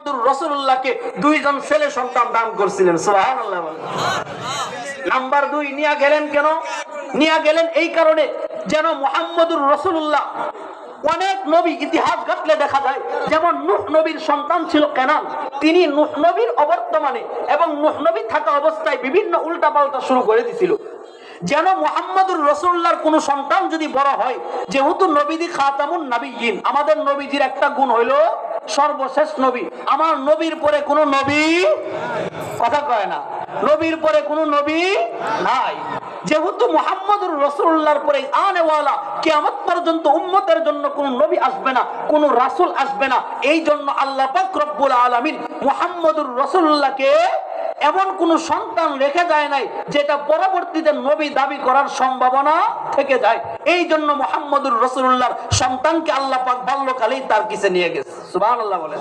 রাসূলুল্লাহকে দুইজন ছেলে সন্তান দান করেছিলেন। সুবহানাল্লাহ। নাম্বার 2 নিয়ে গেলেন কেন? নিয়ে গেলেন এই কারণে যেন মুহাম্মদুর রাসূলুল্লাহ, অনেক নবী ইতিহাস ঘাটলে দেখা যায়, যেমন নূহ নবীর সন্তান ছিল কেনান, তিনি নূহ নবীর অবর্তমানে এবং নূহ নবী থাকা অবস্থায় বিভিন্ন উল্টাপাল্টা শুরু করে দিয়েছিল। যেন মুহাম্মদুর রাসূলুল্লাহর কোন সন্তান যদি বড় হয়, যেহেতু নবীদি খাতামুন নবিয়্যিন, আমাদের নবীজির একটা গুণ হইল সর্বশেষ নবী। আমার নবীর পরে কোন নবী, কথা কয় না, নবীর পরে কোন নবী নাই। যেহেতু মুহাম্মদুর রাসূলুল্লাহর পরে আনেওয়ালা কিয়ামত পর্যন্ত উম্মতের জন্য কোন নবী আসবে না, কোন রাসূল আসবে না, এই জন্য আল্লাহ পাক রব্বুল আলামিন মুহাম্মদুর রাসূলুল্লাহকে এমন কোন সন্তান রেখে যায় নাই যেটা পরবর্তীতে নবী দাবি করার সম্ভাবনা থেকে যায়। এই জন্য মুহাম্মদুর রাসূলুল্লাহর সন্তানকে আল্লাহ পাক বাল্যকালেই তার কাছে নিয়ে গেছে। সুবহানাল্লাহ বলেন।